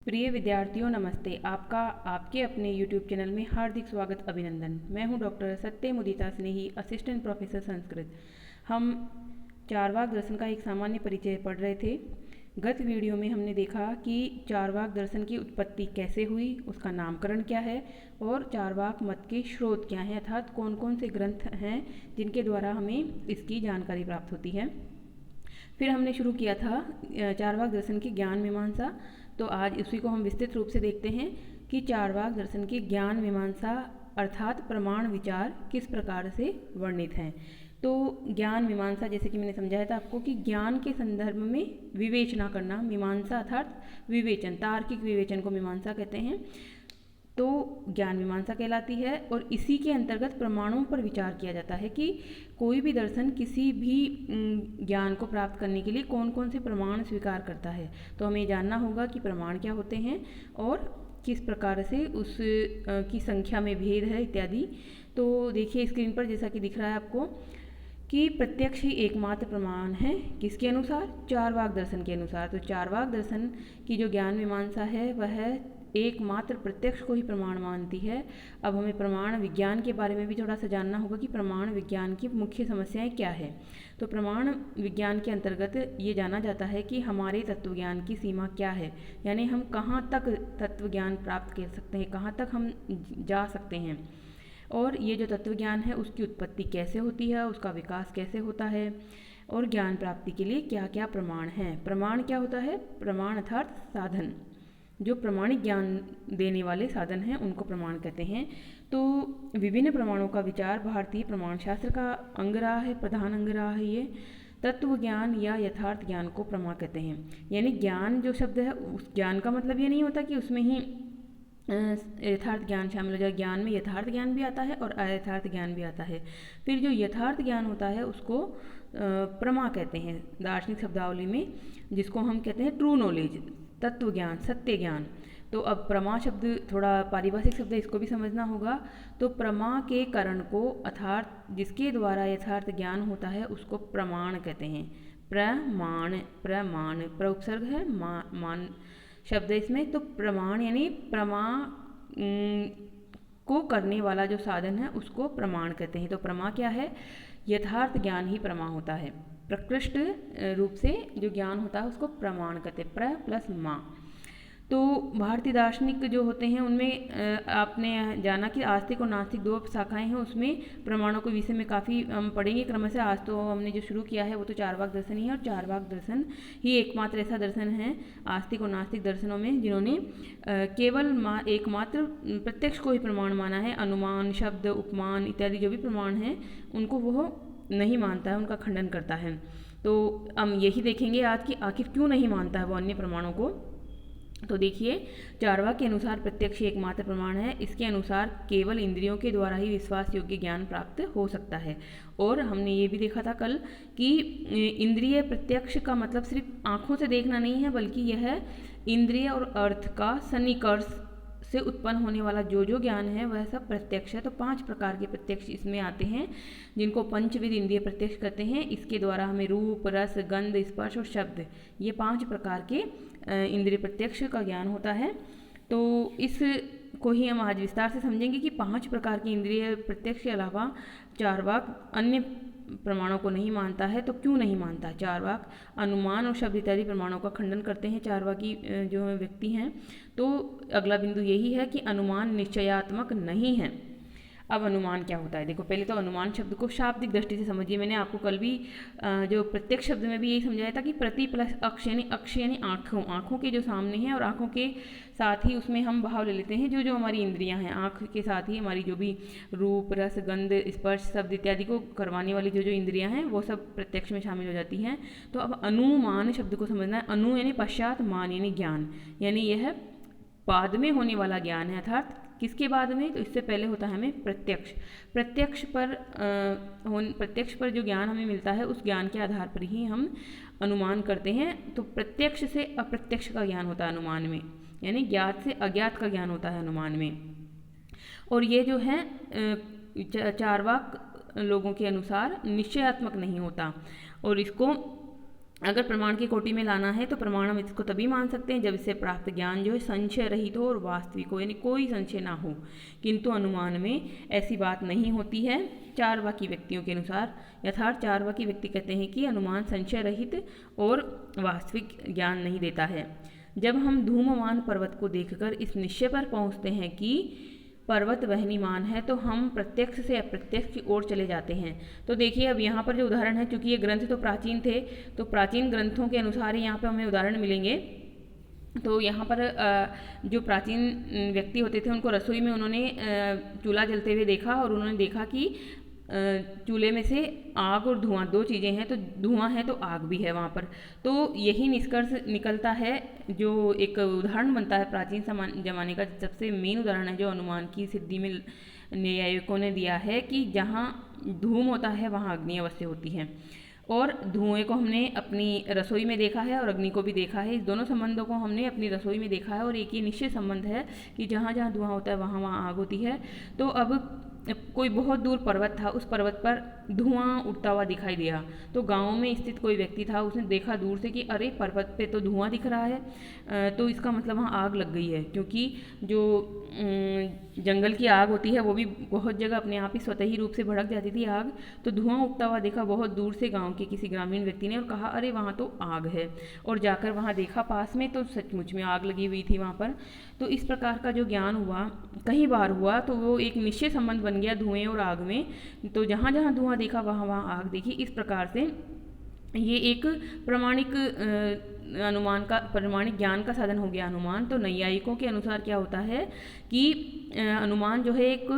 प्रिय विद्यार्थियों नमस्ते। आपका आपके अपने YouTube चैनल में हार्दिक स्वागत अभिनंदन। मैं हूं डॉक्टर सत्य मुदिता स्नेही, असिस्टेंट प्रोफेसर संस्कृत। हम चारवाक दर्शन का एक सामान्य परिचय पढ़ रहे थे। गत वीडियो में हमने देखा कि चारवाक दर्शन की उत्पत्ति कैसे हुई, उसका नामकरण क्या है और चारवाक मत के स्रोत क्या हैं, अर्थात कौन कौन से ग्रंथ हैं जिनके द्वारा हमें इसकी जानकारी प्राप्त होती है। फिर हमने शुरू किया था चारवाक दर्शन की ज्ञान मीमांसा। तो आज उसी को हम विस्तृत रूप से देखते हैं कि चारवाक दर्शन की ज्ञान मीमांसा अर्थात प्रमाण विचार किस प्रकार से वर्णित हैं। तो ज्ञान मीमांसा, जैसे कि मैंने समझाया था आपको कि ज्ञान के संदर्भ में विवेचना करना, मीमांसा अर्थात विवेचन, तार्किक विवेचन को मीमांसा कहते हैं, तो ज्ञान मीमांसा कहलाती है। और इसी के अंतर्गत प्रमाणों पर विचार किया जाता है कि कोई भी दर्शन किसी भी ज्ञान को प्राप्त करने के लिए कौन कौन से प्रमाण स्वीकार करता है। तो हमें जानना होगा कि प्रमाण क्या होते हैं और किस प्रकार से उस की संख्या में भेद है इत्यादि। तो देखिए स्क्रीन पर जैसा कि दिख रहा है आपको कि प्रत्यक्ष ही एकमात्र प्रमाण है, किसके अनुसार? चारवाक दर्शन के अनुसार। तो चारवाक दर्शन की जो ज्ञान मीमांसा है वह एकमात्र प्रत्यक्ष को ही प्रमाण मानती है। अब हमें प्रमाण विज्ञान के बारे में भी थोड़ा सा जानना होगा कि प्रमाण विज्ञान की मुख्य समस्याएं क्या है। तो प्रमाण विज्ञान के अंतर्गत ये जाना जाता है कि हमारे तत्वज्ञान की सीमा क्या है, यानी हम कहाँ तक तत्वज्ञान प्राप्त कर सकते हैं, कहाँ तक हम जा सकते हैं, और ये जो तत्वज्ञान है उसकी उत्पत्ति कैसे होती है, उसका विकास कैसे होता है, और ज्ञान प्राप्ति के लिए क्या क्या प्रमाण हैं। प्रमाण क्या होता है? प्रमाण अर्थात साधन, जो प्रमाणिक ज्ञान देने वाले साधन हैं उनको प्रमाण कहते हैं। तो विभिन्न प्रमाणों का विचार भारतीय प्रमाण शास्त्र का अंग रहा है, प्रधान अंग रहा है। ये तत्व ज्ञान या यथार्थ ज्ञान को प्रमाण कहते हैं। यानी ज्ञान जो शब्द है, उस ज्ञान का मतलब ये नहीं होता कि उसमें ही यथार्थ ज्ञान शामिल हो जाए। ज्ञान में यथार्थ ज्ञान भी आता है और अयथार्थ ज्ञान भी आता है। फिर जो यथार्थ ज्ञान होता है उसको प्रमा कहते हैं दार्शनिक शब्दावली में, जिसको हम कहते हैं ट्रू नॉलेज, तत्व ज्ञान, सत्य ज्ञान। तो अब प्रमा शब्द थोड़ा पारिभाषिक शब्द है, इसको भी समझना होगा। तो प्रमा के करण को अर्थात जिसके द्वारा यथार्थ ज्ञान होता है उसको प्रमाण कहते हैं। प्रमाण, प्रमाण प्रउपसर्ग है, मान शब्द है इसमें। तो प्रमाण यानी प्रमा को करने वाला जो साधन है उसको प्रमाण कहते हैं। तो प्रमा क्या है? यथार्थ ज्ञान ही प्रमा होता है। प्रकृष्ट रूप से जो ज्ञान होता है उसको प्रमाण कहते हैं, प्र प्लस मा। तो भारतीय दार्शनिक जो होते हैं उनमें आपने जाना कि आस्तिक और नास्तिक दो शाखाएं हैं, उसमें प्रमाणों के विषय में काफ़ी हम पढ़ेंगे क्रमशः। आज तो हमने जो शुरू किया है वो तो चारवाक दर्शन ही है, और चारवाक दर्शन ही एकमात्र ऐसा दर्शन है आस्तिक और नास्तिक दर्शनों में जिन्होंने केवल एकमात्र प्रत्यक्ष को ही प्रमाण माना है। अनुमान, शब्द, उपमान इत्यादि जो भी प्रमाण हैं उनको वो नहीं मानता है, उनका खंडन करता है। तो हम यही देखेंगे आज कि आखिर क्यों नहीं मानता है वो अन्य प्रमाणों को। तो देखिए, चारवाक के अनुसार प्रत्यक्ष एकमात्र प्रमाण है। इसके अनुसार केवल इंद्रियों के द्वारा ही विश्वास योग्य ज्ञान प्राप्त हो सकता है। और हमने ये भी देखा था कल कि इंद्रिय प्रत्यक्ष का मतलब सिर्फ आँखों से देखना नहीं है, बल्कि यह इंद्रिय और अर्थ का सन्निकर्ष से उत्पन्न होने वाला जो जो ज्ञान है वह सब प्रत्यक्ष है। तो 5 प्रकार के प्रत्यक्ष इसमें आते हैं, जिनको पंचविध इंद्रिय प्रत्यक्ष कहते हैं। इसके द्वारा हमें रूप, रस, गंध, स्पर्श और शब्द, ये 5 प्रकार के इंद्रिय प्रत्यक्ष का ज्ञान होता है। तो इस को ही हम आज विस्तार से समझेंगे कि 5 प्रकार के इंद्रिय प्रत्यक्ष के अलावा चारवाक अन्य प्रमाणों को नहीं मानता है। तो क्यों नहीं मानता? चारवाक अनुमान और शब्द इत्यादि प्रमाणों का खंडन करते हैं चारवाकी जो व्यक्ति हैं। तो अगला बिंदु यही है कि अनुमान निश्चयात्मक नहीं है। अब अनुमान क्या होता है? देखो, पहले तो अनुमान शब्द को शाब्दिक दृष्टि से समझिए। मैंने आपको कल भी जो प्रत्यक्ष शब्द में भी यही समझाया था कि प्रति प्लस अक्ष यानी आँखों के जो सामने हैं, और आँखों के साथ ही उसमें हम भाव ले लेते हैं जो जो हमारी इंद्रियां हैं। आँख के साथ ही हमारी जो भी रूप, रस, गंध, स्पर्श, शब्द इत्यादि को करवाने वाली जो जो इंद्रियां हैं वो सब प्रत्यक्ष में शामिल हो जाती हैं। तो अब अनुमान शब्द को समझना है। अनु यानी पश्चात, मान यानी ज्ञान, यानी यह बाद में होने वाला ज्ञान है। अर्थात किसके बाद में? तो इससे पहले होता है हमें प्रत्यक्ष। प्रत्यक्ष पर जो ज्ञान हमें मिलता है उस ज्ञान के आधार पर ही हम अनुमान करते हैं। तो प्रत्यक्ष से अप्रत्यक्ष का ज्ञान होता है अनुमान में, यानी ज्ञात से अज्ञात का ज्ञान होता है अनुमान में। और ये जो है चारवाक लोगों के अनुसार निश्चयात्मक नहीं होता, और इसको अगर प्रमाण की कोटि में लाना है तो प्रमाण हम इसको तभी मान सकते हैं जब इससे प्राप्त ज्ञान जो है संशय रहित हो और वास्तविक हो, यानी कोई संशय ना हो। किंतु अनुमान में ऐसी बात नहीं होती है। चारवाकी व्यक्तियों के अनुसार यथार्थ चारवाकी व्यक्ति कहते हैं कि अनुमान संशय रहित और वास्तविक ज्ञान नहीं देता है। जब हम धूमवान पर्वत को देखकर इस निश्चय पर पहुँचते हैं कि पर्वत वहनीमान है तो हम प्रत्यक्ष से अप्रत्यक्ष की ओर चले जाते हैं। तो देखिए अब यहाँ पर जो उदाहरण है, क्योंकि ये ग्रंथ तो प्राचीन थे तो प्राचीन ग्रंथों के अनुसार ही यहाँ पर हमें उदाहरण मिलेंगे। तो यहाँ पर जो प्राचीन व्यक्ति होते थे उनको रसोई में उन्होंने चूल्हा जलते हुए देखा और उन्होंने देखा कि चूल्हे में से आग और धुआं दो चीज़ें हैं, तो धुआं है तो आग भी है वहाँ पर। तो यही निष्कर्ष निकलता है, जो एक उदाहरण बनता है प्राचीन जमाने का सबसे मेन उदाहरण है जो अनुमान की सिद्धि में न्यायिकों ने दिया है कि जहाँ धूम होता है वहाँ अग्नि अवश्य होती है। और धुएं को हमने अपनी रसोई में देखा है और अग्नि को भी देखा है। इस दोनों संबंधों को हमने अपनी रसोई में देखा है और एक ही निश्चित संबंध है कि जहाँ जहाँ धुआं होता है वहाँ वहाँ आग होती है। तो अब कोई बहुत दूर पर्वत था, उस पर्वत पर धुआं उठता हुआ दिखाई दिया। तो गांव में स्थित कोई व्यक्ति था, उसने देखा दूर से कि अरे पर्वत पे तो धुआं दिख रहा है, तो इसका मतलब वहाँ आग लग गई है। क्योंकि जो जंगल की आग होती है वो भी बहुत जगह अपने आप ही स्वतः ही रूप से भड़क जाती थी आग। तो धुआं उठता हुआ देखा बहुत दूर से गाँव के किसी ग्रामीण व्यक्ति ने और कहा अरे वहाँ तो आग है, और जाकर वहाँ देखा पास में तो सचमुच में आग लगी हुई थी वहाँ पर। तो इस प्रकार का जो ज्ञान हुआ कई बार हुआ तो वो एक निश्चय संबंध बन गया धुएं और आग में। तो जहाँ जहाँ धुआं देखा वहाँ वहाँ आग देखी। इस प्रकार से ये एक प्रमाणिक अनुमान का प्रमाणिक ज्ञान का साधन हो गया अनुमान। तो नैयायिकों के अनुसार क्या होता है कि अनुमान जो है एक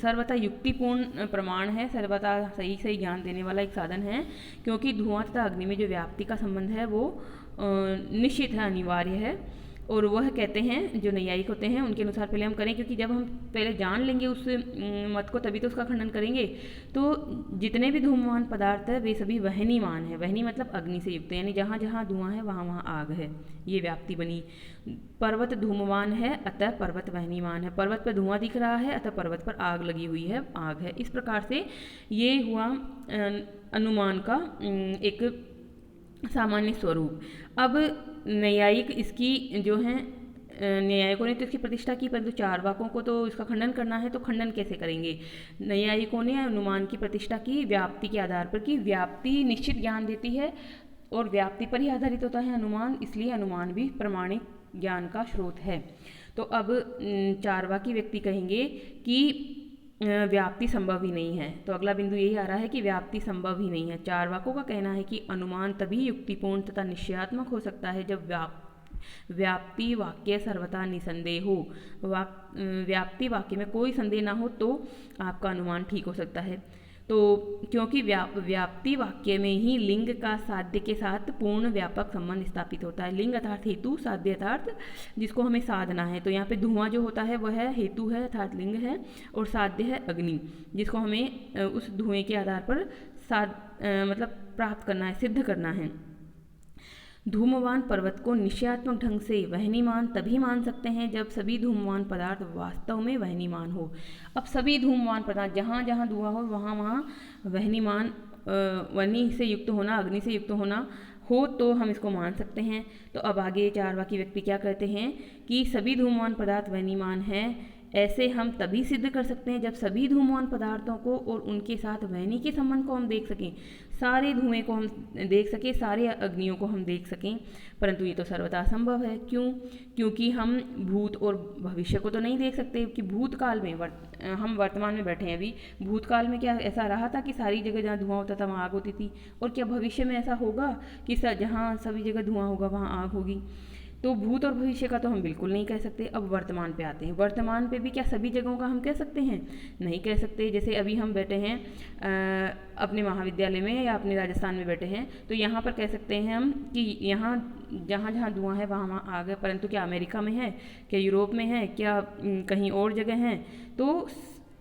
सर्वथा युक्तिपूर्ण प्रमाण है, सर्वथा सही सही ज्ञान देने वाला एक साधन है। क्योंकि धुआं तथा अग्नि में जो व्याप्ति का संबंध है वो निश्चित है, अनिवार्य है। और वह कहते हैं जो नैयायिक होते हैं उनके अनुसार पहले हम करें, क्योंकि जब हम पहले जान लेंगे उस मत को तभी तो उसका खंडन करेंगे। तो जितने भी धूमवान पदार्थ है वे सभी वहनीमान है। वहनी मतलब अग्नि से युक्त है, यानी जहाँ जहाँ धुआं है वहाँ वहाँ आग है। ये व्याप्ति बनी। पर्वत धूमवान है अतः पर्वत वहनीमान है। पर्वत पर धुआं दिख रहा है अतः पर्वत पर आग लगी हुई है, आग है। इस प्रकार से ये हुआ अनुमान का एक सामान्य स्वरूप। अब न्यायिक इसकी जो है न्यायिकों ने तो इसकी प्रतिष्ठा की, परंतु चारवाकों को तो इसका खंडन करना है। तो खंडन कैसे करेंगे? न्यायिकों ने अनुमान की प्रतिष्ठा की व्याप्ति के आधार पर कि व्याप्ति निश्चित ज्ञान देती है और व्याप्ति पर ही आधारित होता है अनुमान, इसलिए अनुमान भी प्रमाणिक ज्ञान का स्रोत है। तो अब चारवाकी व्यक्ति कहेंगे कि व्याप्ति संभव ही नहीं है। तो अगला बिंदु यही आ रहा है कि व्याप्ति संभव ही नहीं है। चारवाकों का कहना है कि अनुमान तभी युक्तिपूर्ण तथा निश्चयात्मक हो सकता है जब व्याप्ति वाक्य सर्वथा निसंदेह हो। व्याप्ति वाक्य में कोई संदेह ना हो तो आपका अनुमान ठीक हो सकता है। तो क्योंकि व्याप्ति वाक्य में ही लिंग का साध्य के साथ पूर्ण व्यापक संबंध स्थापित होता है। लिंग अर्थात हेतु, साध्य अर्थात जिसको हमें साधना है। तो यहाँ पे धुआं जो होता है वह है हेतु है अर्थात लिंग है, और साध्य है अग्नि, जिसको हमें उस धुएं के आधार पर मतलब प्राप्त करना है, सिद्ध करना है। धूमवान पर्वत को निश्चयात्मक ढंग से वहनीमान तभी मान सकते हैं जब सभी धूमवान पदार्थ वास्तव में वहनीमान हो। अब सभी धूमवान पदार्थ जहाँ जहाँ धुआं हो वहाँ वहाँ वहनीमान, वहनी से युक्त होना, अग्नि से युक्त होना हो तो हम इसको मान सकते हैं। तो अब आगे चारवाकी व्यक्ति क्या कहते हैं कि सभी धूमवान पदार्थ वहनीमान हैं। ऐसे हम तभी सिद्ध कर सकते हैं जब सभी धूमवान पदार्थों को और उनके साथ वहनी के संबंध को हम देख सकें, सारे धुएं को हम देख सकें, सारे अग्नियों को हम देख सकें। परंतु ये तो सर्वथा असंभव है। क्यों? क्योंकि हम भूत और भविष्य को तो नहीं देख सकते कि भूतकाल में हम वर्तमान में बैठे हैं अभी, भूतकाल में क्या ऐसा रहा था कि सारी जगह जहाँ धुआं होता था वहाँ आग होती थी? और क्या भविष्य में ऐसा होगा कि जहाँ सभी जगह धुआं होगा वहाँ आग होगी? तो भूत और भविष्य का तो हम बिल्कुल नहीं कह सकते। अब वर्तमान पे आते हैं। वर्तमान पे भी क्या सभी जगहों का हम कह सकते हैं? नहीं कह सकते। जैसे अभी हम बैठे हैं अपने महाविद्यालय में या अपने राजस्थान में बैठे हैं, तो यहाँ पर कह सकते हैं हम कि यहाँ जहाँ जहाँ धुआं है वहाँ वहाँ आग है। परंतु क्या अमेरिका में है, क्या यूरोप में है, क्या कहीं और जगह है? तो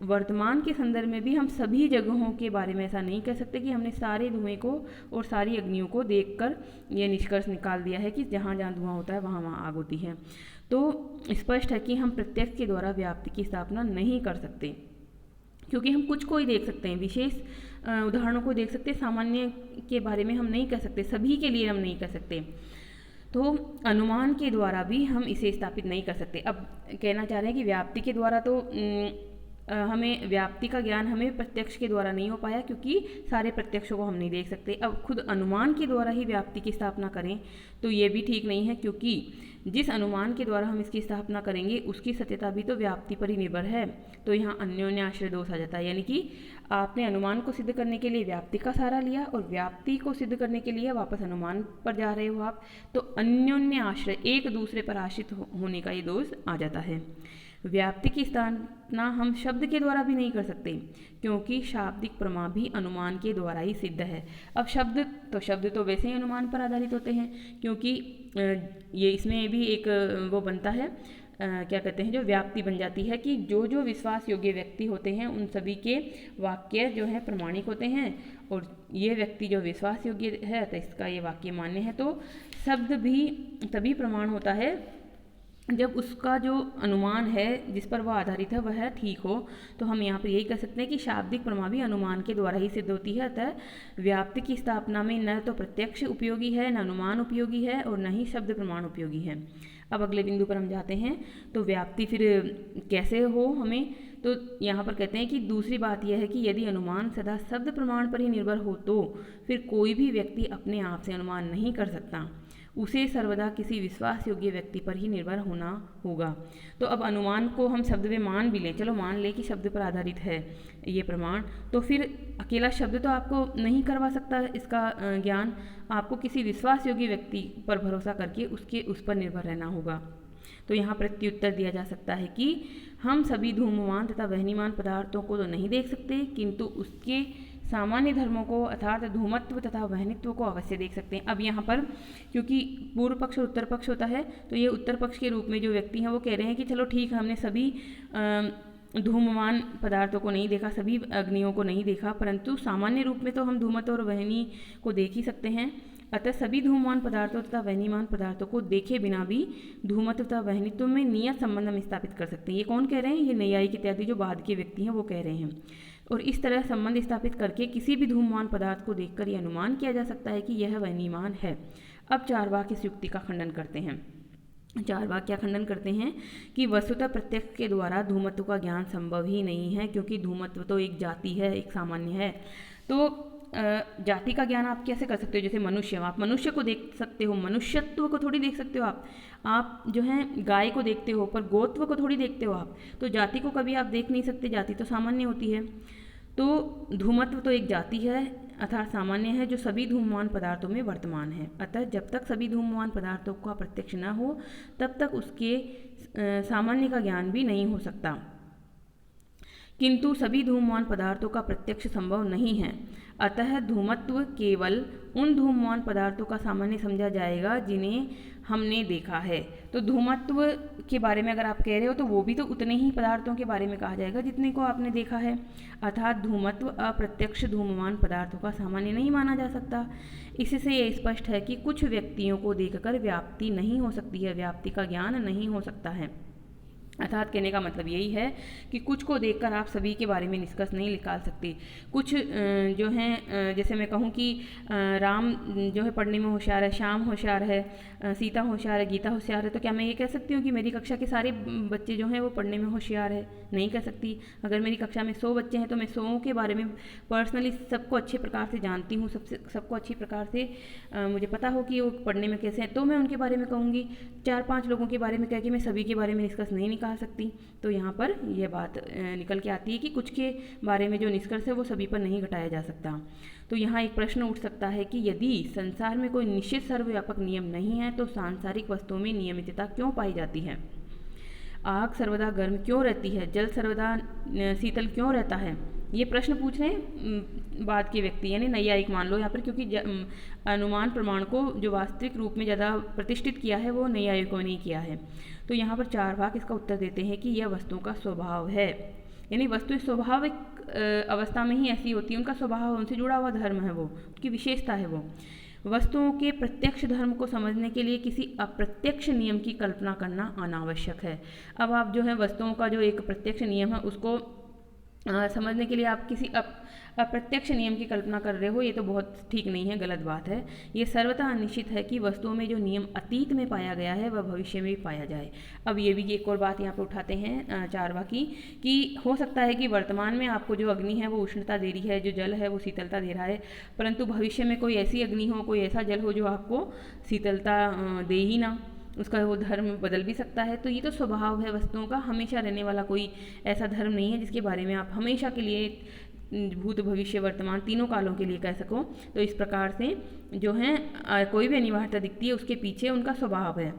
वर्तमान के संदर्भ में भी हम सभी जगहों के बारे में ऐसा नहीं कह सकते कि हमने सारे धुएं को और सारी अग्नियों को देखकर ये निष्कर्ष निकाल दिया है कि जहाँ जहाँ धुआं होता है वहाँ वहाँ आग होती है। तो स्पष्ट है कि हम प्रत्यक्ष के द्वारा व्याप्ति की स्थापना नहीं कर सकते, क्योंकि हम कुछ को ही देख सकते हैं, विशेष उदाहरणों को देख सकते हैं, सामान्य के बारे में हम नहीं कह सकते, सभी के लिए हम नहीं कह सकते। तो अनुमान के द्वारा भी हम इसे स्थापित नहीं कर सकते। अब कहना चाह रहे हैं कि व्याप्ति के द्वारा तो हमें व्याप्ति का ज्ञान हमें प्रत्यक्ष के द्वारा नहीं हो पाया, क्योंकि सारे प्रत्यक्षों को हम नहीं देख सकते। अब खुद अनुमान के द्वारा ही व्याप्ति की स्थापना करें तो ये भी ठीक नहीं है, क्योंकि जिस अनुमान के द्वारा हम इसकी स्थापना करेंगे उसकी सत्यता भी तो व्याप्ति पर ही निर्भर है। तो यहाँ अन्योन्य आश्रय दोष आ जाता है, यानी कि आपने अनुमान को सिद्ध करने के लिए व्याप्ति का सहारा लिया और व्याप्ति को सिद्ध करने के लिए वापस अनुमान पर जा रहे हो आप, तो अन्योन्य आश्रय, एक दूसरे पर आश्रित होने का ये दोष आ जाता है। व्याप्ति की स्थापना हम शब्द के द्वारा भी नहीं कर सकते, क्योंकि शाब्दिक प्रमा भी अनुमान के द्वारा ही सिद्ध है। अब शब्द तो वैसे ही अनुमान पर आधारित होते हैं, क्योंकि ये इसमें भी एक वो बनता है, क्या कहते हैं, जो व्याप्ति बन जाती है कि जो जो विश्वास योग्य व्यक्ति होते हैं उन सभी के वाक्य जो है प्रमाणिक होते हैं, और ये व्यक्ति जो विश्वास योग्य है तो इसका ये वाक्य मान्य है। तो शब्द भी तभी प्रमाण होता है जब उसका जो अनुमान है जिस पर वह आधारित है वह ठीक हो। तो हम यहाँ पर यही कह सकते हैं कि शाब्दिक प्रमा भी अनुमान के द्वारा ही सिद्ध होती है। अतः व्याप्ति की स्थापना में न तो प्रत्यक्ष उपयोगी है, न अनुमान उपयोगी है, और न ही शब्द प्रमाण उपयोगी है। अब अगले बिंदु पर हम जाते हैं, तो व्याप्ति फिर कैसे हो हमें, तो यहाँ पर कहते हैं कि दूसरी बात यह है कि यदि अनुमान सदा शब्द प्रमाण पर ही निर्भर हो तो फिर कोई भी व्यक्ति अपने आप से अनुमान नहीं कर सकता, उसे सर्वदा किसी विश्वास योग्य व्यक्ति पर ही निर्भर होना होगा। तो अब अनुमान को हम शब्द में मान भी लें, चलो मान लें कि शब्द पर आधारित है ये प्रमाण, तो फिर अकेला शब्द तो आपको नहीं करवा सकता इसका ज्ञान, आपको किसी विश्वास योग्य व्यक्ति पर भरोसा करके उस पर निर्भर रहना होगा। तो यहाँ प्रत्युत्तर दिया जा सकता है कि हम सभी धूममान तथा वहनीमान पदार्थों को तो नहीं देख सकते, किंतु उसके सामान्य धर्मों को अर्थात धूमत्व तथा वहनित्व को अवश्य देख सकते हैं। अब यहाँ पर क्योंकि पूर्व पक्ष और उत्तर पक्ष होता है, तो ये उत्तर पक्ष के रूप में जो व्यक्ति हैं वो कह रहे हैं कि चलो ठीक है, हमने सभी धूममान पदार्थों को नहीं देखा, सभी अग्नियों को नहीं देखा, परंतु सामान्य रूप में तो हम धूमत्व और वहनी को देख ही सकते हैं। अतः सभी धूममान पदार्थों तथा वहनीमान पदार्थों को देखे बिना भी धूमत्व तथा वहनित्व में नियत संबंध हम स्थापित कर सकते हैं। ये कौन कह रहे हैं? ये नैयायिक इत्यादि जो बाद के व्यक्ति हैं वो कह रहे हैं। और इस तरह संबंध स्थापित करके किसी भी धूममान पदार्थ को देखकर यह अनुमान किया जा सकता है कि यह वहनीमान है। अब चारवाक इस युक्ति का खंडन करते हैं। चारवाक क्या खंडन करते हैं कि वस्तुतः प्रत्यक्ष के द्वारा धूमत्व का ज्ञान संभव ही नहीं है, क्योंकि धूमत्व तो एक जाति है, एक सामान्य है। तो जाति का ज्ञान आप कैसे कर सकते हो? जैसे मनुष्य, आप मनुष्य को देख सकते हो, मनुष्यत्व को थोड़ी देख सकते हो आप जो है गाय को देखते हो, पर गोत्व को थोड़ी देखते हो आप। तो जाति को कभी आप देख नहीं सकते, जाति तो सामान्य होती है। तो धूमत्व तो एक जाति है अर्थात सामान्य है, जो सभी धूममान पदार्थों में वर्तमान है। अतः जब तक सभी धूममान पदार्थों का प्रत्यक्ष न हो तब तक उसके सामान्य का ज्ञान भी नहीं हो सकता। किंतु सभी धूममान पदार्थों का प्रत्यक्ष संभव नहीं है, अतः धूमत्व केवल उन धूममान पदार्थों का सामान्य समझा जाएगा जिन्हें हमने देखा है। तो धूमत्व के बारे में अगर आप कह रहे हो तो वो भी तो उतने ही पदार्थों के बारे में कहा जाएगा जितने को आपने देखा है, अर्थात धूमत्व अप्रत्यक्ष धूममान पदार्थों का सामान्य नहीं माना जा सकता। इससे ये स्पष्ट है कि कुछ व्यक्तियों को देखकर व्याप्ति नहीं हो सकती है, व्याप्ति का ज्ञान नहीं हो सकता है। अर्थात कहने का मतलब यही है कि कुछ को देखकर आप सभी के बारे में निष्कर्ष नहीं निकाल सकते। कुछ जो हैं, जैसे मैं कहूँ कि राम जो है पढ़ने में होशियार है, श्याम होशियार है, सीता होशियार है, गीता होशियार है, तो क्या मैं ये कह सकती हूँ कि मेरी कक्षा के सारे बच्चे जो हैं वो पढ़ने में होशियार है? नहीं कह सकती। अगर मेरी कक्षा में 100 बच्चे हैं तो मैं 100 के बारे में पर्सनली सबको अच्छे प्रकार से जानती हूँ, सबको अच्छी प्रकार से मुझे पता हो कि वो पढ़ने में कैसे हैं, तो मैं उनके बारे में कहूँगी। 4-5 लोगों के बारे में कह के मैं सभी के बारे में निष्कर्ष नहीं निकाल सकती। तो यहाँ पर यह बात निकल के आती है कि कुछ के बारे में जो निष्कर्ष है वो सभी पर नहीं घटाया जा सकता। तो यहाँ एक प्रश्न उठ सकता है कि यदि संसार में कोई निश्चित सर्वव्यापक नियम नहीं है तो सांसारिक वस्तुओं में नियमितता क्यों पाई जाती है? आग सर्वदा गर्म क्यों रहती है? जल सर्वदा शीतल क्यों रहता है? ये प्रश्न पूछ रहे हैं बाद के व्यक्ति, यानी नैयायिक मान लो यहाँ पर, क्योंकि अनुमान प्रमाण को जो वास्तविक रूप में ज़्यादा प्रतिष्ठित किया है वो नैयायिकों ने किया है। तो यहाँ पर चारवाक इसका उत्तर देते हैं कि यह वस्तुओं का स्वभाव है, यानी वस्तु स्वाभाविक अवस्था में ही ऐसी होती है, उनका स्वभाव, उनसे जुड़ा हुआ धर्म है, वो उनकी विशेषता है। वो वस्तुओं के प्रत्यक्ष धर्म को समझने के लिए किसी अप्रत्यक्ष नियम की कल्पना करना अनावश्यक है। अब आप जो है वस्तुओं का जो एक प्रत्यक्ष नियम है उसको समझने के लिए आप किसी अप्रत्यक्ष नियम की कल्पना कर रहे हो, ये तो बहुत ठीक नहीं है, गलत बात है। ये सर्वथा निश्चित है कि वस्तुओं में जो नियम अतीत में पाया गया है वह भविष्य में भी पाया जाए। अब ये भी एक और बात यहाँ पे उठाते हैं चारवाकी कि हो सकता है कि वर्तमान में आपको जो अग्नि है वो उष्णता दे रही है, जो जल है वो शीतलता दे रहा है, परंतु भविष्य में कोई ऐसी अग्नि हो, कोई ऐसा जल हो जो आपको शीतलता दे ही ना, उसका वो धर्म बदल भी सकता है। तो ये तो स्वभाव है वस्तुओं का, हमेशा रहने वाला कोई ऐसा धर्म नहीं है जिसके बारे में आप हमेशा के लिए भूत भविष्य वर्तमान तीनों कालों के लिए कह सको। तो इस प्रकार से जो है कोई भी अनिवार्यता दिखती है उसके पीछे उनका स्वभाव है।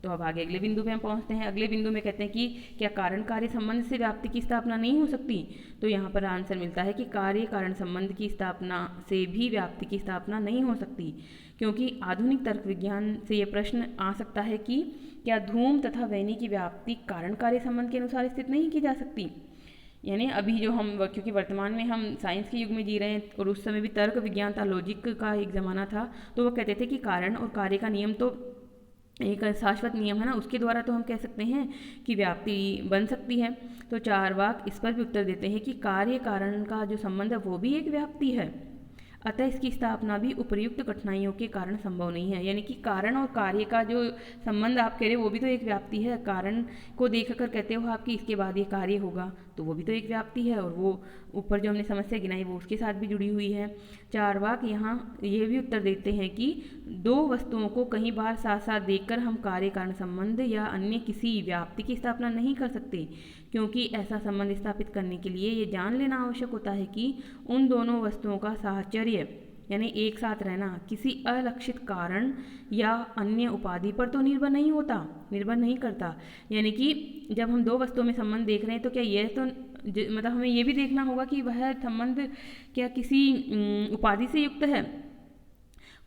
तो अब आगे अगले बिंदु पे हम पहुंचते हैं। अगले बिंदु में कहते हैं कि क्या कारण कार्य संबंध से व्याप्ति की स्थापना नहीं हो सकती? तो यहाँ पर आंसर मिलता है कि कार्य कारण संबंध की स्थापना से भी व्याप्ति की स्थापना नहीं हो सकती, क्योंकि आधुनिक तर्क विज्ञान से ये प्रश्न आ सकता है कि क्या धूम तथा वैनी की व्याप्ति कारण कार्य संबंध के अनुसार स्थित नहीं की जा सकती? यानी अभी जो हम, क्योंकि वर्तमान में हम साइंस के युग में जी रहे हैं और उस समय भी तर्क विज्ञान था, लॉजिक का एक ज़माना था, तो वो कहते थे कि कारण और कार्य का नियम तो एक शाश्वत नियम है ना, उसके द्वारा तो हम कह सकते हैं कि व्याप्ति बन सकती है। तो चारवाक इस पर भी उत्तर देते हैं कि कार्य कारण का जो संबंध है वो भी एक व्याप्ति है, अतः इसकी स्थापना भी उपर्युक्त कठिनाइयों के कारण संभव नहीं है। यानी कि कारण और कार्य का जो संबंध आप कह रहे हो वो भी तो एक व्याप्ति है। कारण को देखकर कहते हो आप कि इसके बाद ये कार्य होगा, तो वो भी तो एक व्याप्ति है, और वो ऊपर जो हमने समस्या गिनाई वो उसके साथ भी जुड़ी हुई है। चारवाक यहाँ ये भी उत्तर देते हैं कि दो वस्तुओं को कई बार साथ साथ देखकर हम कार्य कारण संबंध या अन्य किसी व्याप्ति की स्थापना नहीं कर सकते, क्योंकि ऐसा संबंध स्थापित करने के लिए ये जान लेना आवश्यक होता है कि उन दोनों वस्तुओं का साहचर्य यानी एक साथ रहना किसी अलक्षित कारण या अन्य उपाधि पर तो निर्भर नहीं करता। यानी कि जब हम दो वस्तुओं में संबंध देख रहे हैं तो क्या यह तो मतलब हमें यह भी देखना होगा कि वह संबंध क्या किसी उपाधि से युक्त है।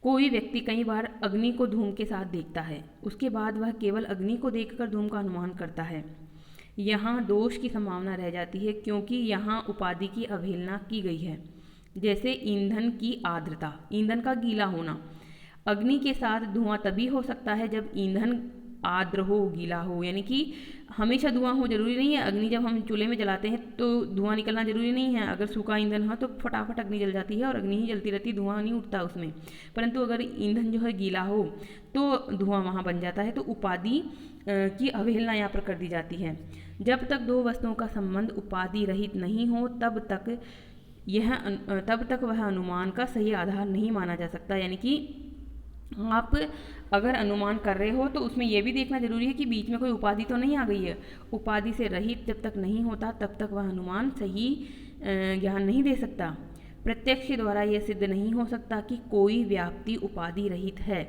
कोई व्यक्ति कई बार अग्नि को धूम के साथ देखता है, उसके बाद वह केवल अग्नि को देखकर धूम का अनुमान करता है। यहाँ दोष की संभावना रह जाती है, क्योंकि यहाँ उपाधि की अवहेलना की गई है। जैसे ईंधन की आर्द्रता, ईंधन का गीला होना। अग्नि के साथ धुआं तभी हो सकता है जब ईंधन आर्द्र हो, गीला हो, यानी कि हमेशा धुआं हो जरूरी नहीं है। अग्नि जब हम चूल्हे में जलाते हैं तो धुआं निकलना जरूरी नहीं है। अगर सूखा ईंधन हो तो फटाफट अग्नि जल जाती है और अग्नि ही जलती रहती, धुआं नहीं उठता उसमें। परंतु अगर ईंधन जो है गीला हो तो धुआं वहाँ बन जाता है। तो उपाधि की अवहेलना यहाँ पर कर दी जाती है। जब तक दो वस्तुओं का संबंध उपाधि रहित नहीं हो तब तक वह अनुमान का सही आधार नहीं माना जा सकता। यानी कि आप अगर अनुमान कर रहे हो तो उसमें यह भी देखना जरूरी है कि बीच में कोई उपाधि तो नहीं आ गई है। उपाधि से रहित जब तक नहीं होता तब तक वह अनुमान सही ज्ञान नहीं दे सकता। प्रत्यक्ष के द्वारा यह सिद्ध नहीं हो सकता कि कोई व्याप्ति उपाधि रहित है,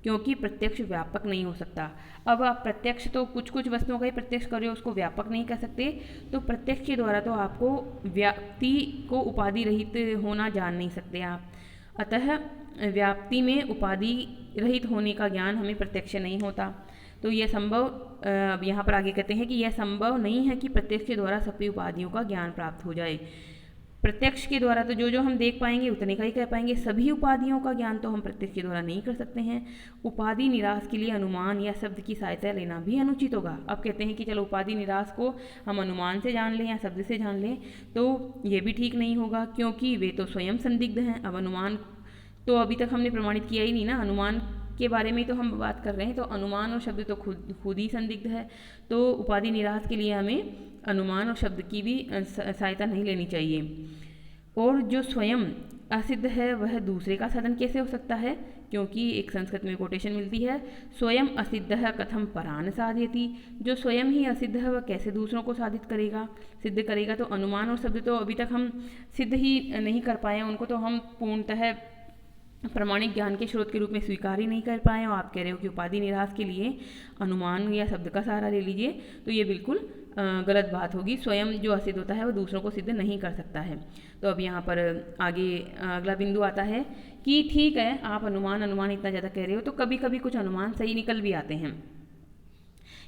क्योंकि प्रत्यक्ष व्यापक नहीं हो सकता। अब आप प्रत्यक्ष तो कुछ वस्तुओं का ही प्रत्यक्ष कर रहे हो, उसको व्यापक नहीं कर सकते। तो प्रत्यक्ष के द्वारा तो आपको व्याप्ति को उपाधि रहित होना जान नहीं सकते आप। अतः व्याप्ति में उपाधि रहित होने का ज्ञान हमें प्रत्यक्ष नहीं होता। तो यह संभव, अब यहाँ पर आगे कहते हैं कि यह संभव नहीं है कि प्रत्यक्ष के द्वारा सभी उपाधियों का ज्ञान प्राप्त हो जाए। प्रत्यक्ष के द्वारा तो जो हम देख पाएंगे उतने का ही कह पाएंगे, सभी उपाधियों का ज्ञान तो हम प्रत्यक्ष के द्वारा नहीं कर सकते हैं। उपाधि निराश के लिए अनुमान या शब्द की सहायता लेना भी अनुचित होगा। अब कहते हैं कि चलो उपाधि निराश को हम अनुमान से जान लें या शब्द से जान लें, तो ये भी ठीक नहीं होगा, क्योंकि वे तो स्वयं संदिग्ध हैं। अब अनुमान तो अभी तक हमने प्रमाणित किया ही नहीं ना, अनुमान के बारे में तो हम बात कर रहे हैं। तो अनुमान और शब्द तो खुद ही संदिग्ध है। तो उपाधि निराश के लिए हमें अनुमान और शब्द की भी सहायता नहीं लेनी चाहिए। और जो स्वयं असिद्ध है वह दूसरे का साधन कैसे हो सकता है? क्योंकि एक संस्कृत में कोटेशन मिलती है, स्वयं असिद्धः कथम परान साधयति। जो स्वयं ही असिद्ध है वह कैसे दूसरों को सिद्ध करेगा। तो अनुमान और शब्द तो अभी तक हम सिद्ध ही नहीं कर पाए हैं, उनको तो हम पूर्णतः प्रमाणिक ज्ञान के स्रोत के रूप में स्वीकार ही नहीं कर पाए। और आप कह रहे हो कि उपाधि निराश के लिए अनुमान या शब्द का सहारा ले लीजिए, तो ये बिल्कुल गलत बात होगी। स्वयं जो असिद्ध होता है वह दूसरों को सिद्ध नहीं कर सकता है। तो अब यहाँ पर आगे अगला बिंदु आता है कि ठीक है, आप अनुमान इतना ज़्यादा कह रहे हो तो कभी कभी कुछ अनुमान सही निकल भी आते हैं।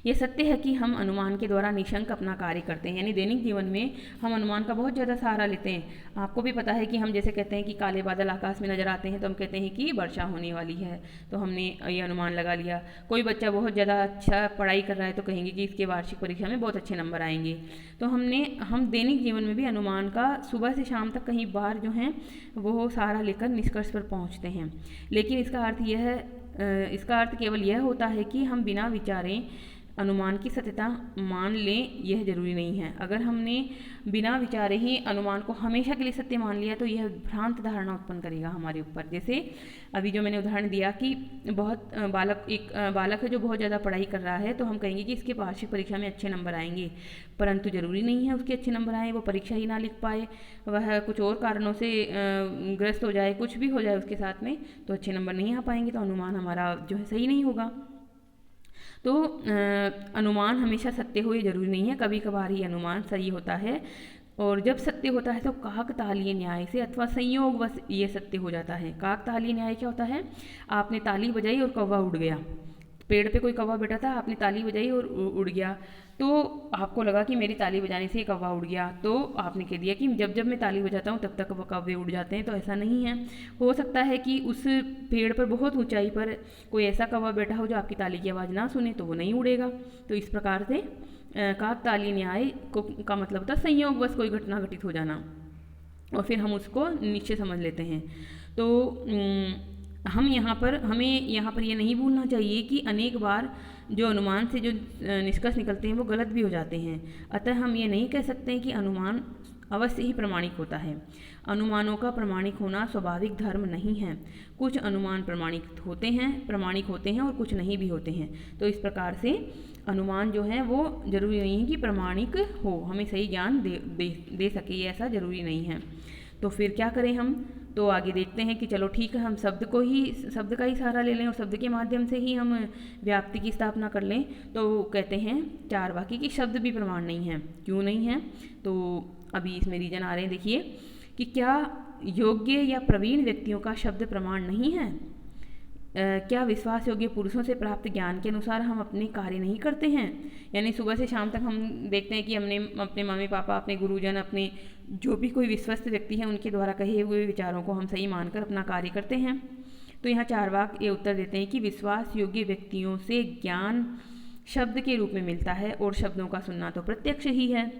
यह सत्य है कि हम अनुमान के द्वारा निशंक अपना कार्य करते हैं, यानी दैनिक जीवन में हम अनुमान का बहुत ज़्यादा सहारा लेते हैं। आपको भी पता है कि हम जैसे कहते हैं कि काले बादल आकाश में नजर आते हैं तो हम कहते हैं कि वर्षा होने वाली है, तो हमने ये अनुमान लगा लिया। कोई बच्चा बहुत ज़्यादा अच्छा पढ़ाई कर रहा है तो कहेंगे कि इसके वार्षिक परीक्षा में बहुत अच्छे नंबर आएंगे। तो हम दैनिक जीवन में भी अनुमान का सुबह से शाम तक कहीं बार जो हैं वो सहारा लेकर निष्कर्ष पर पहुँचते हैं। लेकिन इसका अर्थ केवल यह होता है कि हम बिना विचारे अनुमान की सत्यता मान लें, यह जरूरी नहीं है। अगर हमने बिना विचारे ही अनुमान को हमेशा के लिए सत्य मान लिया तो यह भ्रांत धारणा उत्पन्न करेगा हमारे ऊपर। जैसे अभी जो मैंने उदाहरण दिया कि एक बालक है जो बहुत ज़्यादा पढ़ाई कर रहा है, तो हम कहेंगे कि इसके वार्षिक परीक्षा में अच्छे नंबर आएंगे, परंतु ज़रूरी नहीं है उसके अच्छे नंबर आए, वो परीक्षा ही ना लिख पाए, वह कुछ और कारणों से ग्रस्त हो जाए, कुछ भी हो जाए उसके साथ में, तो अच्छे नंबर नहीं आ पाएंगे, तो अनुमान हमारा जो है सही नहीं होगा। तो अनुमान हमेशा सत्य हो ये जरूरी नहीं है, कभी कभार ही अनुमान सही होता है, और जब सत्य होता है तो काकतालीय न्याय से अथवा संयोगवश ये सत्य हो जाता है। काकतालीय न्याय क्या होता है? आपने ताली बजाई और कौवा उड़ गया, पेड़ पे कोई कौवा बैठा था, आपने ताली बजाई और उड़ गया, तो आपको लगा कि मेरी ताली बजाने से कौवा उड़ गया, तो आपने कह दिया कि जब जब मैं ताली बजाता हूँ तब तक वो कौवे उड़ जाते हैं। तो ऐसा नहीं है। हो सकता है कि उस पेड़ पर बहुत ऊंचाई पर कोई ऐसा कौवा बैठा हो जो आपकी ताली की आवाज़ ना सुने, तो वो नहीं उड़ेगा। तो इस प्रकार से काकतालीय न्याय का मतलब होता है संयोगवश कोई घटना घटित हो जाना, और फिर हम उसको निश्चय समझ लेते हैं। तो हमें यहाँ पर ये नहीं भूलना चाहिए कि अनेक बार जो अनुमान से जो निष्कर्ष निकलते हैं वो गलत भी हो जाते हैं। अतः हम ये नहीं कह सकते हैं कि अनुमान अवश्य ही प्रमाणिक होता है। अनुमानों का प्रमाणिक होना स्वाभाविक धर्म नहीं है। कुछ अनुमान प्रमाणिक होते हैं और कुछ नहीं भी होते हैं। तो इस प्रकार से अनुमान जो है वो जरूरी नहीं है कि प्रमाणिक हो, हमें सही ज्ञान दे सके, ये ऐसा जरूरी नहीं है। तो फिर क्या करें हम? तो आगे देखते हैं कि चलो ठीक है, हम शब्द का ही सहारा ले लें और शब्द के माध्यम से ही हम व्याप्ति की स्थापना कर लें। तो कहते हैं चारवाकी की शब्द भी प्रमाण नहीं है। क्यों नहीं है? तो अभी इसमें रीजन आ रहे हैं, देखिए कि क्या योग्य या प्रवीण व्यक्तियों का शब्द प्रमाण नहीं है? क्या विश्वास योग्य पुरुषों से प्राप्त ज्ञान के अनुसार हम अपने कार्य नहीं करते हैं? यानी सुबह से शाम तक हम देखते हैं कि हमने अपने मम्मी पापा, अपने गुरुजन, अपने जो भी कोई विश्वस्त व्यक्ति है उनके द्वारा कहे हुए विचारों को हम सही मानकर अपना कार्य करते हैं। तो यहाँ चारवाक ये उत्तर देते हैं कि विश्वास योग्य व्यक्तियों से ज्ञान शब्द के रूप में मिलता है और शब्दों का सुनना तो प्रत्यक्ष ही है।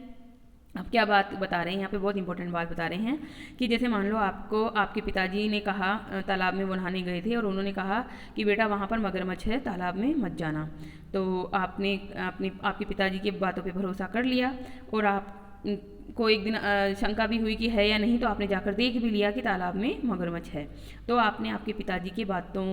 अब क्या बात बता रहे हैं यहाँ पे? बहुत इंपॉर्टेंट बात बता रहे हैं कि जैसे मान लो आपके पिताजी ने कहा, तालाब में वो नहाने गए थे और उन्होंने कहा कि बेटा वहाँ पर मगरमच्छ है, तालाब में मत जाना। तो आपके पिताजी की बातों पे भरोसा कर लिया और को एक दिन शंका भी हुई कि है या नहीं, तो आपने जाकर देख भी लिया कि तालाब में मगरमच्छ है। तो आपने आपके पिताजी की बातों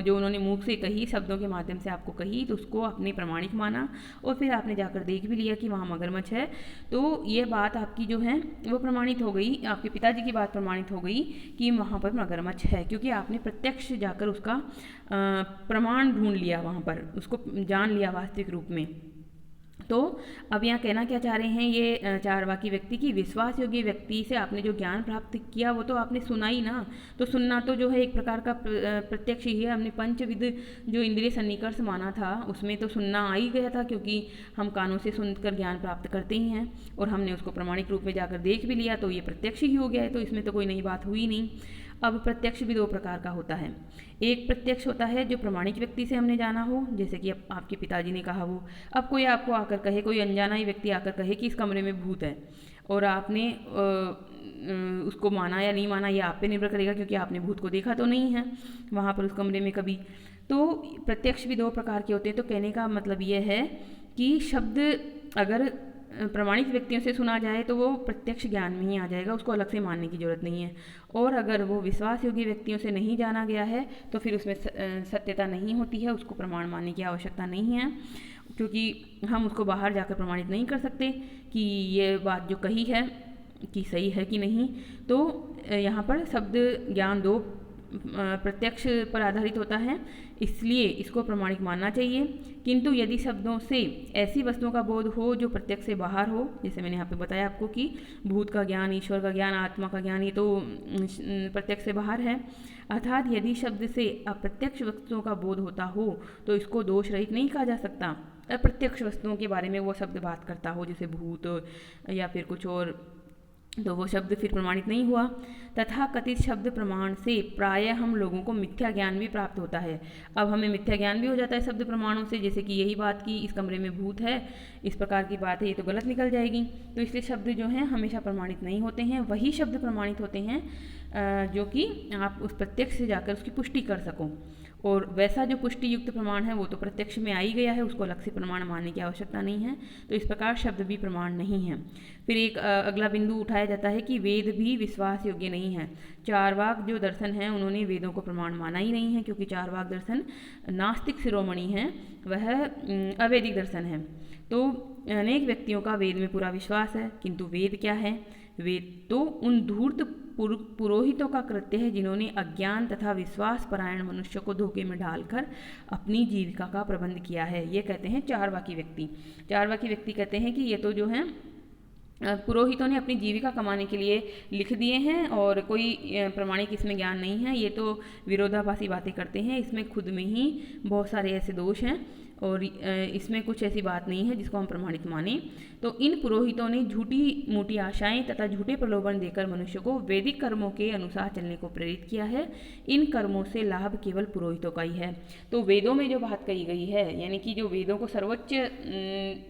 जो उन्होंने मुख से कही, शब्दों के माध्यम से आपको कही, तो उसको आपने प्रमाणिक माना और फिर आपने जाकर देख भी लिया कि वहाँ मगरमच्छ है। तो ये बात आपकी जो है वो प्रमाणित हो गई, आपके पिताजी की बात प्रमाणित हो गई कि वहाँ पर मगरमच्छ है, क्योंकि आपने प्रत्यक्ष जाकर उसका प्रमाण ढूंढ लिया, वहाँ पर उसको जान लिया वास्तविक रूप में। तो अब यहाँ कहना क्या चाह रहे हैं ये चारवाकी व्यक्ति की, विश्वास योग्य व्यक्ति से आपने जो ज्ञान प्राप्त किया वो तो आपने सुना ही ना। तो सुनना तो जो है एक प्रकार का प्रत्यक्ष ही है। हमने पंचविध जो इंद्रिय सन्निकर्ष माना था उसमें तो सुनना आ ही गया था, क्योंकि हम कानों से सुनकर ज्ञान प्राप्त करते ही हैं और हमने उसको प्रमाणिक रूप में जाकर देख भी लिया, तो ये प्रत्यक्ष ही हो गया है। तो इसमें तो कोई नई बात हुई नहीं। अब प्रत्यक्ष भी दो प्रकार का होता है। एक प्रत्यक्ष होता है जो प्रमाणिक व्यक्ति से हमने जाना हो, जैसे कि अब आपके पिताजी ने कहा वो। अब कोई आपको आकर कहे, कोई अनजाना ही व्यक्ति आकर कहे कि इस कमरे में भूत है, और आपने उसको माना या नहीं माना ये आप पे निर्भर करेगा, क्योंकि आपने भूत को देखा तो नहीं है वहाँ पर उस कमरे में कभी। तो प्रत्यक्ष भी दो प्रकार के होते हैं। तो कहने का मतलब ये है कि शब्द अगर प्रमाणिक व्यक्तियों से सुना जाए तो वो प्रत्यक्ष ज्ञान में ही आ जाएगा, उसको अलग से मानने की जरूरत नहीं है। और अगर वो विश्वास योग्य व्यक्तियों से नहीं जाना गया है तो फिर उसमें सत्यता नहीं होती है, उसको प्रमाण मानने की आवश्यकता नहीं है, क्योंकि हम उसको बाहर जाकर प्रमाणित नहीं कर सकते कि ये बात जो कही है कि सही है कि नहीं। तो यहाँ पर शब्द ज्ञान दो प्रत्यक्ष पर आधारित होता है, इसलिए इसको प्रमाणिक मानना चाहिए। किंतु यदि शब्दों से ऐसी वस्तुओं का बोध हो जो प्रत्यक्ष से बाहर हो, जैसे मैंने यहाँ पे बताया आपको कि भूत का ज्ञान, ईश्वर का ज्ञान, आत्मा का ज्ञान, ये तो प्रत्यक्ष से बाहर है। अर्थात यदि शब्द से अप्रत्यक्ष वस्तुओं का बोध होता हो तो इसको दोष रहित नहीं कहा जा सकता। अप्रत्यक्ष वस्तुओं के बारे में वो शब्द बात करता हो, जैसे भूत या फिर कुछ और, तो वो शब्द फिर प्रमाणित नहीं हुआ। तथा कथित शब्द प्रमाण से प्रायः हम लोगों को मिथ्या ज्ञान भी प्राप्त होता है। अब हमें मिथ्या ज्ञान भी हो जाता है शब्द प्रमाणों से, जैसे कि यही बात कि इस कमरे में भूत है, इस प्रकार की बात है, ये तो गलत निकल जाएगी। तो इसलिए शब्द जो हैं हमेशा प्रमाणित नहीं होते हैं, वही शब्द प्रमाणित होते हैं जो कि आप उस प्रत्यक्ष से जाकर उसकी पुष्टि कर सको। और वैसा जो पुष्टि युक्त प्रमाण है वो तो प्रत्यक्ष में आ ही गया है, उसको अलग से प्रमाण मानने की आवश्यकता नहीं है। तो इस प्रकार शब्द भी प्रमाण नहीं है। फिर एक अगला बिंदु उठाया जाता है कि वेद भी विश्वास योग्य नहीं है। चारवाक जो दर्शन है उन्होंने वेदों को प्रमाण माना ही नहीं है, क्योंकि चारवाक दर्शन नास्तिक शिरोमणि है, वह अवैदिक दर्शन है। तो अनेक व्यक्तियों का वेद में पूरा विश्वास है, किंतु वेद क्या है? वेद तो उन धूर्त पुरोहितों का कृत्य है जिन्होंने अज्ञान तथा विश्वास परायण मनुष्य को धोखे में डालकर अपनी जीविका का प्रबंध किया है। ये कहते हैं चारवाकी व्यक्ति। चारवाकी व्यक्ति कहते हैं कि ये तो जो है पुरोहितों ने अपनी जीविका कमाने के लिए लिख दिए हैं और कोई प्रमाणिक इसमें ज्ञान नहीं है, ये तो विरोधाभासी बातें करते हैं, इसमें खुद में ही बहुत सारे ऐसे दोष हैं और इसमें कुछ ऐसी बात नहीं है जिसको हम प्रमाणित माने। तो इन पुरोहितों ने झूठी मोटी आशाएं तथा झूठे प्रलोभन देकर मनुष्य को वैदिक कर्मों के अनुसार चलने को प्रेरित किया है। इन कर्मों से लाभ केवल पुरोहितों का ही है। तो वेदों में जो बात कही गई है, यानी कि जो वेदों को सर्वोच्च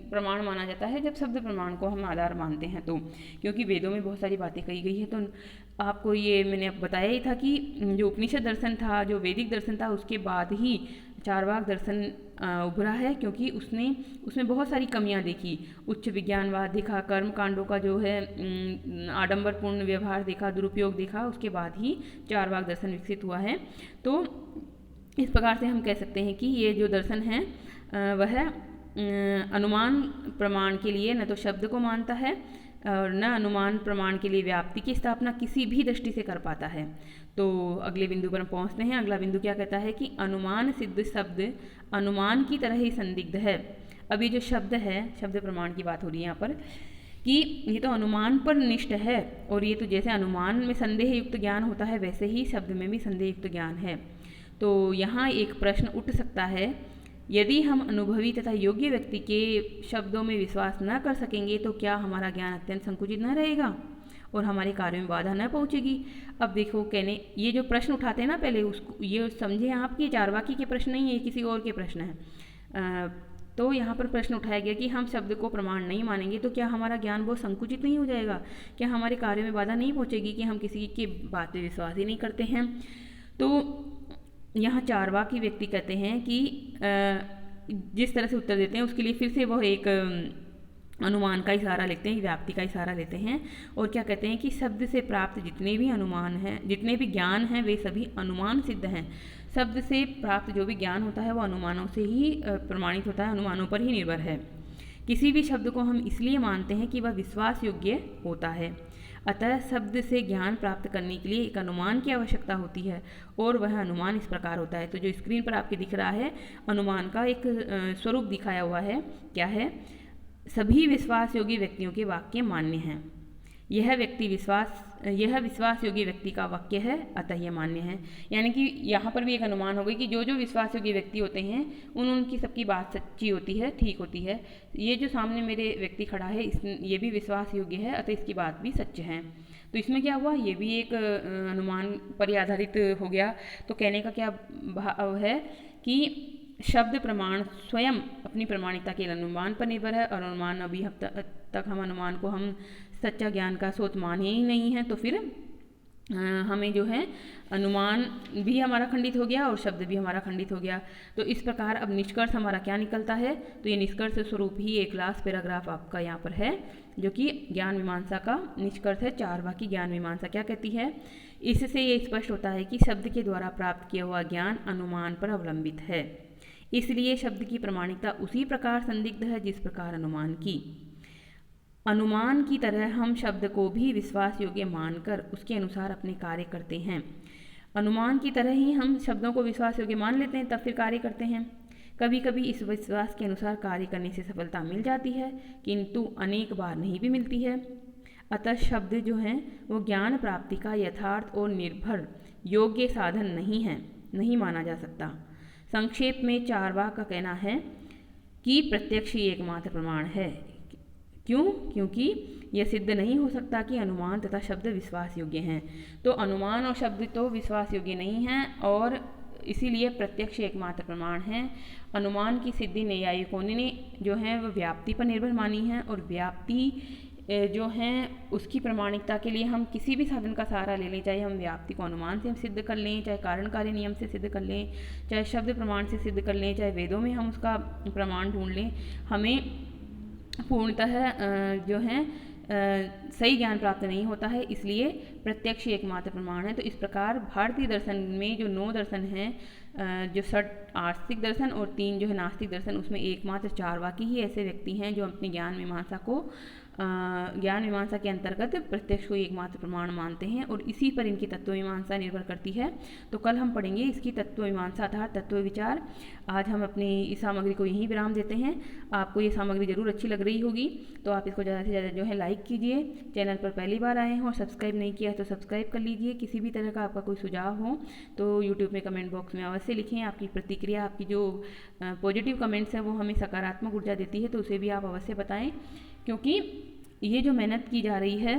प्रमाण माना जाता है जब शब्द प्रमाण को हम आधार मानते हैं, तो क्योंकि वेदों में बहुत सारी बातें कही गई है। तो आपको ये मैंने बताया ही था कि जो उपनिषद दर्शन था, जो वैदिक दर्शन था, उसके बाद ही चारवाक दर्शन उभरा है, क्योंकि उसमें बहुत सारी कमियां देखी। उच्च विज्ञानवाद देखा, कर्म कांडों का जो है आडंबरपूर्ण व्यवहार देखा, दुरुपयोग देखा, उसके बाद ही चारवाक दर्शन विकसित हुआ है। तो इस प्रकार से हम कह सकते हैं कि ये जो दर्शन है वह अनुमान प्रमाण के लिए न तो शब्द को मानता है और न अनुमान प्रमाण के लिए व्याप्ति की स्थापना किसी भी दृष्टि से कर पाता है। तो अगले बिंदु पर हम पहुंचते हैं। अगला बिंदु क्या कहता है कि अनुमान सिद्ध शब्द अनुमान की तरह ही संदिग्ध है। अब ये जो शब्द है, शब्द प्रमाण की बात हो रही है यहाँ पर, कि ये तो अनुमान पर निष्ठ है और ये तो जैसे अनुमान में संदेह युक्त ज्ञान होता है वैसे ही शब्द में भी संदेह युक्त ज्ञान है। तो यहाँ एक प्रश्न उठ सकता है, यदि हम अनुभवी तथा योग्य व्यक्ति के शब्दों में विश्वास न कर सकेंगे तो क्या हमारा ज्ञान अत्यंत संकुचित न रहेगा और हमारे कार्यों में बाधा न पहुंचेगी? अब देखो, कहने ये जो प्रश्न उठाते हैं ना, पहले उसको ये समझे आप कि चारवाकी के प्रश्न नहीं है, किसी और के प्रश्न है। तो यहाँ पर प्रश्न उठाया गया कि हम शब्द को प्रमाण नहीं मानेंगे तो क्या हमारा ज्ञान बहुत संकुचित नहीं हो जाएगा? क्या हमारे कार्यों में बाधा नहीं पहुंचेगी कि हम किसी की बात पे विश्वास ही नहीं करते हैं? तो यहाँ चारवाकी व्यक्ति कहते हैं कि जिस तरह से उत्तर देते हैं उसके लिए फिर से वह एक अनुमान का ही सहारा लेते हैं, व्याप्ति का ही सहारा लेते हैं और क्या कहते हैं कि शब्द से प्राप्त जितने भी अनुमान हैं, जितने भी ज्ञान हैं, वे सभी अनुमान सिद्ध हैं। शब्द से प्राप्त जो भी ज्ञान होता है वो अनुमानों से ही प्रमाणित होता है, अनुमानों पर ही निर्भर है। किसी भी शब्द को हम इसलिए मानते हैं कि वह विश्वास योग्य होता है। अतः शब्द से ज्ञान प्राप्त करने के लिए एक अनुमान की आवश्यकता होती है और वह अनुमान इस प्रकार होता है। तो जो स्क्रीन पर आपके दिख रहा है, अनुमान का एक स्वरूप दिखाया हुआ है। क्या है? सभी विश्वास योगी व्यक्तियों के वाक्य मान्य हैं। यह विश्वास योगी व्यक्ति का वाक्य है, अतः यह मान्य है। यानी कि यहाँ पर भी एक अनुमान हो गई कि जो जो विश्वास योगी व्यक्ति होते हैं उनकी सबकी बात सच्ची होती है, ठीक होती है। ये जो सामने मेरे व्यक्ति खड़ा है ये भी विश्वास योग्य है, अतः इसकी बात भी सच है। तो इसमें क्या हुआ? ये भी एक अनुमान पर आधारित हो गया। तो कहने का क्या भाव है कि शब्द प्रमाण स्वयं अपनी प्रमाणिकता के अनुमान पर निर्भर है और अनुमान अभी तक हम अनुमान को हम सच्चा ज्ञान का स्रोत माने ही नहीं है, तो फिर हमें जो है अनुमान भी हमारा खंडित हो गया और शब्द भी हमारा खंडित हो गया। तो इस प्रकार अब निष्कर्ष हमारा क्या निकलता है? तो ये निष्कर्ष स्वरूप ही एक लास्ट पैराग्राफ आपका यहाँ पर है, जो कि ज्ञान मीमांसा का निष्कर्ष है। चारवाकी ज्ञान मीमांसा क्या कहती है? इससे ये स्पष्ट होता है कि शब्द के द्वारा प्राप्त किया हुआ ज्ञान अनुमान पर अवलंबित है, इसलिए शब्द की प्रमाणिकता उसी प्रकार संदिग्ध है जिस प्रकार अनुमान की। अनुमान की तरह हम शब्द को भी विश्वास योग्य मानकर उसके अनुसार अपने कार्य करते हैं। अनुमान की तरह ही हम शब्दों को विश्वास योग्य मान लेते हैं, तब फिर कार्य करते हैं। कभी कभी इस विश्वास के अनुसार कार्य करने से सफलता मिल जाती है, किंतु अनेक बार नहीं भी मिलती है। अतः शब्द जो हैं वो ज्ञान प्राप्ति का यथार्थ और निर्भर योग्य साधन नहीं है, नहीं माना जा सकता। संक्षेप में चारवाक का कहना है कि प्रत्यक्ष ही एकमात्र प्रमाण है। क्यों? क्योंकि यह सिद्ध नहीं हो सकता कि अनुमान तथा शब्द विश्वास योग्य हैं। तो अनुमान और शब्द तो विश्वास योग्य नहीं हैं और इसीलिए प्रत्यक्ष एकमात्र प्रमाण है। अनुमान की सिद्धि न्यायिकों ने जो है वह व्याप्ति पर निर्भर मानी है और व्याप्ति जो है उसकी प्रमाणिकता के लिए हम किसी भी साधन का सहारा ले लें, चाहे हम व्याप्ति को अनुमान से सिद्ध कर लें, चाहे कारणकारी नियम से सिद्ध कर लें, चाहे शब्द प्रमाण से सिद्ध कर लें, चाहे वेदों में हम उसका प्रमाण ढूंढ लें, हमें पूर्णतः जो है सही ज्ञान प्राप्त नहीं होता है। इसलिए प्रत्यक्ष एकमात्र प्रमाण है। तो इस प्रकार भारतीय दर्शन में जो 9 दर्शन हैं, जो 6 आस्तिक दर्शन और 3 जो है नास्तिक दर्शन, उसमें एकमात्र चारवाकी ही ऐसे व्यक्ति हैं जो अपनी ज्ञान मीमांसा के अंतर्गत प्रत्यक्ष को एकमात्र प्रमाण मानते हैं और इसी पर इनकी तत्व मीमांसा निर्भर करती है। तो कल हम पढ़ेंगे इसकी तत्व मीमांसा अर्थात तत्व विचार। आज हम अपनी इस सामग्री को यहीं विराम देते हैं। आपको ये सामग्री जरूर अच्छी लग रही होगी तो आप इसको ज़्यादा से ज़्यादा जो है लाइक कीजिए। चैनल पर पहली बार आए हों और सब्सक्राइब नहीं किया है तो सब्सक्राइब कर लीजिए। किसी भी तरह का आपका कोई सुझाव हो तो यूट्यूब में कमेंट बॉक्स में अवश्य लिखें। आपकी प्रतिक्रिया, आपकी जो पॉजिटिव कमेंट्स हैं वो हमें सकारात्मक ऊर्जा देती है, तो उसे भी आप अवश्य बताएं, क्योंकि ये जो मेहनत की जा रही है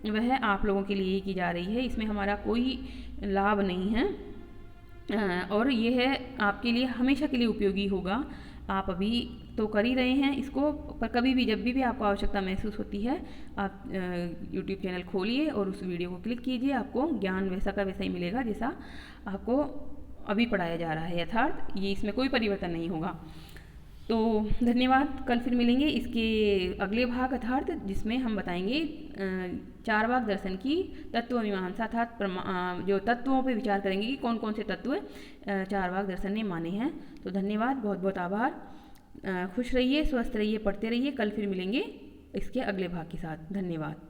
वह आप लोगों के लिए ही की जा रही है। इसमें हमारा कोई लाभ नहीं है और ये है आपके लिए हमेशा के लिए उपयोगी होगा। आप अभी तो कर ही रहे हैं इसको, पर कभी भी जब भी आपको आवश्यकता महसूस होती है आप YouTube चैनल खोलिए और उस वीडियो को क्लिक कीजिए। आपको ज्ञान वैसा का वैसा ही मिलेगा जैसा आपको अभी पढ़ाया जा रहा है, यथार्थ ये इसमें कोई परिवर्तन नहीं होगा। तो धन्यवाद। कल फिर मिलेंगे इसके अगले भाग अर्थात जिसमें हम बताएंगे चारवाक दर्शन की तत्व मीमांसा अर्थात जो तत्वों पे विचार करेंगे कि कौन कौन से तत्व चारवाक दर्शन ने माने हैं। तो धन्यवाद, बहुत बहुत आभार। खुश रहिए, स्वस्थ रहिए, पढ़ते रहिए। कल फिर मिलेंगे इसके अगले भाग के साथ। धन्यवाद।